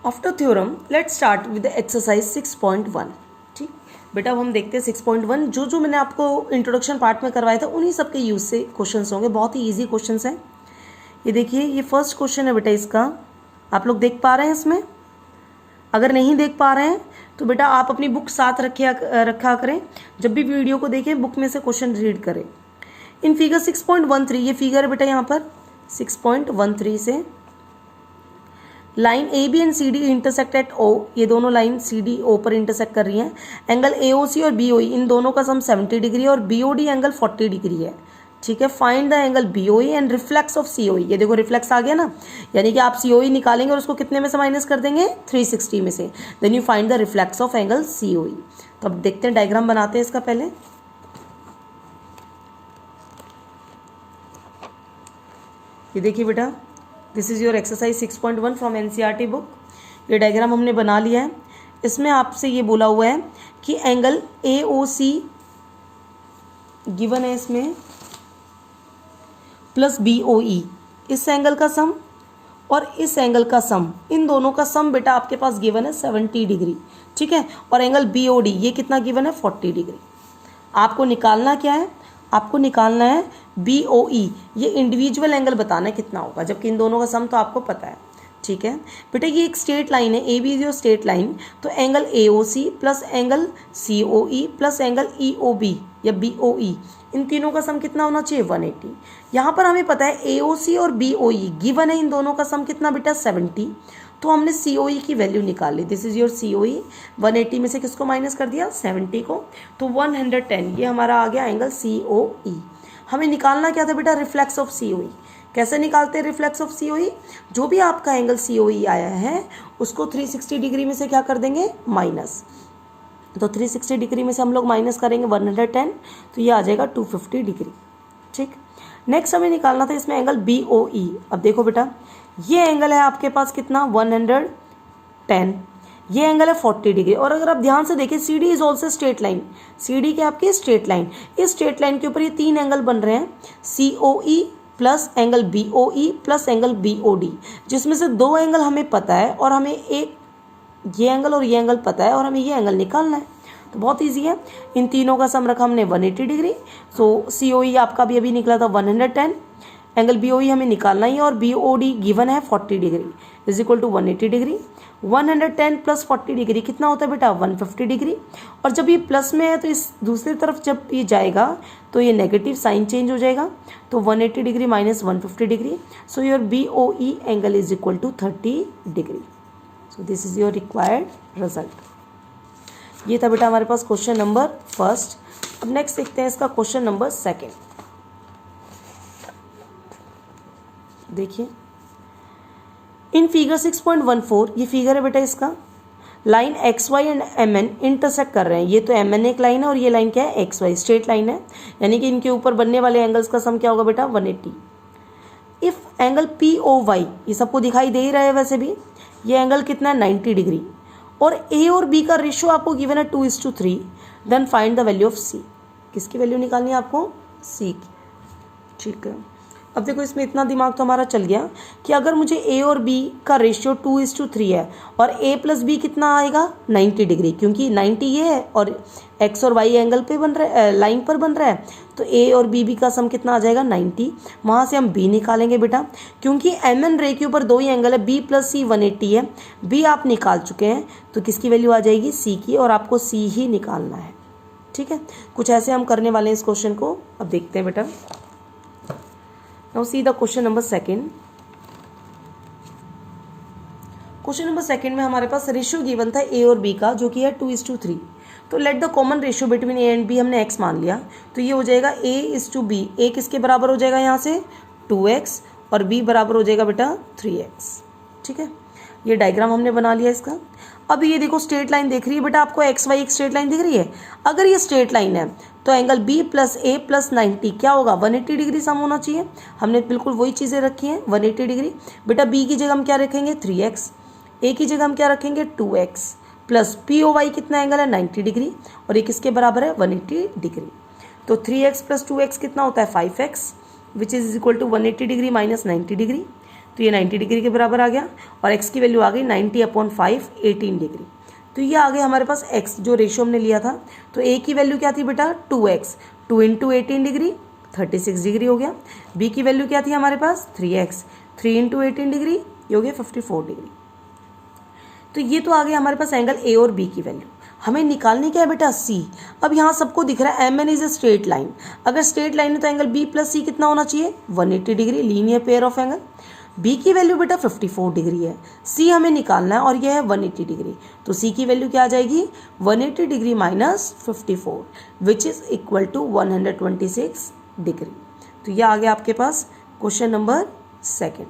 After theorem let's start with exercise 6.1। ठीक बेटा, अब हम देखते हैं 6.1। जो मैंने आपको इंट्रोडक्शन पार्ट में करवाया था उन्हीं सब के यूज से क्वेश्चंस होंगे। बहुत ही इजी क्वेश्चंस हैं। ये देखिए, ये फर्स्ट क्वेश्चन है बेटा। इसका आप लोग देख पा रहे हैं इसमें? अगर नहीं देख पा रहे हैं तो बेटा आप अपनी बुक साथ रखा करें। जब भी वीडियो को देखें बुक में से क्वेश्चन रीड करें। इन फिगर 6.13, ये फिगर है बेटा यहाँ पर 6.13 से line A B and C D intersect at O. ये दोनों लाइन सी डी ओ पर इंटरसेक्ट कर रही हैं। एंगल ए ओ सी और बी ओ ई, इन दोनों का सम 70 डिग्री है और B O D angle 40 degree है। ठीक है, find the angle B O E and reflex of C O E. ये देखो रिफ्लेक्स आ गया ना, यानी कि आप सी ओ ई निकालेंगे और उसको कितने में से माइनस कर देंगे? 360 में से। Then you find the reflex of angle C O E. तो अब देखते हैं, डायग्राम बनाते हैं इसका। पहले ये देखिए बेटा, this is your exercise 6.1 from NCERT book. ये डायग्राम हमने बना लिया है। इसमें आपसे ये बोला हुआ है कि angle A O C given है इसमें प्लस बी ओ ई, इस एंगल का सम और इस एंगल का सम, इन दोनों का सम बेटा आपके पास गिवन है 70 डिग्री। ठीक है, और एंगल बी ओ डी ये कितना गिवन है? 40 डिग्री। आपको निकालना क्या है? आपको निकालना है बी ओ ई। ये इंडिविजुअल एंगल बताना है कितना होगा, जबकि इन दोनों का सम तो आपको पता है। ठीक है बेटा, ये एक स्ट्रेट लाइन है, A B is your straight line. तो angle A O C plus angle C O E plus angle E O B या बी ओ ई, इन तीनों का सम कितना होना चाहिए? 180। यहाँ पर हमें पता है ए ओ सी और बी ओ ई गिवन है, इन दोनों का सम कितना बेटा? 70। तो हमने सी ओ ई की वैल्यू निकाल ली। This is your C O ई। 180 में से किसको माइनस कर दिया? 70 को। तो 110 ये हमारा आ गया एंगल सी ओ ई। हमें निकालना क्या था बेटा? रिफ्लेक्स ऑफ सी ओ ई। कैसे निकालते हैं रिफ्लेक्स ऑफ सी ओ ई? जो भी आपका एंगल सी ओ ई आया है उसको 360 डिग्री में से क्या कर देंगे? माइनस। तो 360 डिग्री में से हम लोग माइनस करेंगे 110, तो ये आ जाएगा 250 डिग्री। ठीक, नेक्स्ट हमें निकालना था इसमें एंगल बी ओ ई। अब देखो बेटा, ये एंगल है आपके पास कितना? 110। ये एंगल है 40 डिग्री। और अगर आप ध्यान से देखें, C D is also straight line. C D क्या आपकी? Straight line. इस स्ट्रेट लाइन के ऊपर ये 3 एंगल बन रहे हैं, C O E plus angle B O E plus angle B O D, जिसमें से 2 एंगल हमें पता है और हमें एक ये एंगल और ये एंगल पता है और हमें ये एंगल निकालना है। तो बहुत इजी है। इन तीनों का सम रखा हमने 180 डिग्री। सो सी ओ ई आपका भी अभी निकला था 110। एंगल बी ओ ई हमें निकालना ही है और बी ओ डी गिवन है 40 degree is equal to 180 degree. 110 plus 40 degree कितना होता है बेटा? 150 डिग्री। और जब ये प्लस में है तो इस दूसरी तरफ जब ये जाएगा तो ये नेगेटिव साइन चेंज हो जाएगा। तो 180 degree minus 150 degree. So your B O E angle is equal to 30 degree. So this is your required result. ये था बेटा हमारे पास क्वेश्चन नंबर फर्स्ट। अब नेक्स्ट देखते हैं इसका क्वेश्चन नंबर सेकेंड। देखिए, इन फिगर 6.14, ये फिगर है बेटा इसका। Line X Y and M N intersect कर रहे हैं। ये तो एम एन एक लाइन है और ये लाइन क्या है? एक्स वाई, स्ट्रेट लाइन है। यानी कि इनके ऊपर बनने वाले एंगल्स का सम क्या होगा बेटा? 180। If angle P O Y, ये सबको दिखाई दे ही रहा है वैसे भी, ये एंगल कितना है? 90 डिग्री। और ए और बी का रेशियो आपको गिवन है 2:3। Then find the value of C. किसकी वैल्यू निकालनी है आपको? सी की। ठीक है, अब देखो इसमें इतना दिमाग तो हमारा चल गया कि अगर मुझे ए और बी का रेशियो 2:3 है और ए प्लस बी कितना आएगा? 90 डिग्री, क्योंकि 90 ये है और एक्स और वाई एंगल पे बन रहा है, लाइन पर बन रहा है। तो ए और बी का सम कितना आ जाएगा? 90। वहाँ से हम बी निकालेंगे बेटा, क्योंकि एम एन रे के ऊपर 2 ही एंगल है, बी प्लस सी 180 है। बी आप निकाल चुके हैं, तो किसकी वैल्यू आ जाएगी? सी की। और आपको सी ही निकालना है। ठीक है, कुछ ऐसे हम करने वाले हैं इस क्वेश्चन को। अब देखते हैं बेटा। Now see the question number second. Question number second में हमारे पास रेशियो गिवन था ए और बी का, जो कि है 2:3। तो let the common ratio between A and B हमने एक्स मान लिया। तो ये हो जाएगा A:B। ए किसके बराबर हो जाएगा यहाँ से? 2x। और बी बराबर हो जाएगा बेटा 3x। ठीक है, ये डायग्राम हमने बना लिया इसका। अब ये देखो, स्ट्रेट लाइन देख रही है बेटा आपको? एक्स वाई एक स्ट्रेट लाइन दिख रही है। अगर ये स्ट्रेट लाइन है तो एंगल बी प्लस ए प्लस 90 क्या होगा? 180 डिग्री सम होना चाहिए। हमने बिल्कुल वही चीज़ें रखी हैं, 180 डिग्री। बेटा बी की जगह हम क्या रखेंगे? 3x। ए की जगह हम क्या रखेंगे? 2x plus P O Y कितना एंगल है? 90 डिग्री। और ये किसके बराबर है? 180 डिग्री। तो 3x प्लस 2x कितना होता है? 5x, which is equal to 180 degree minus 90 degree. तो ये 90 डिग्री के बराबर आ गया, और x की वैल्यू आ गई 90/5 18 डिग्री। तो ये आ गया हमारे पास x जो रेशियो हमने लिया था। तो a की वैल्यू क्या थी बेटा 2x, 2 × 18 डिग्री 36 डिग्री हो गया। b की वैल्यू क्या थी हमारे पास 3x, 3 × 18 डिग्री ये हो गया 54 डिग्री। तो ये तो आ गया हमारे पास एंगल a और b की वैल्यू। हमें निकालनी क्या है बेटा c। अब यहाँ सबको दिख रहा है MN is a straight line. अगर स्ट्रेट लाइन है तो एंगल b + c कितना होना चाहिए 180 degree, linear pair of angle. b की वैल्यू बेटा 54 डिग्री है, c हमें निकालना है और यह है 180 डिग्री। तो c की वैल्यू क्या आ जाएगी 180 degree minus 54 which is equal to 126 degree. तो यह आ गया आपके पास क्वेश्चन नंबर 2।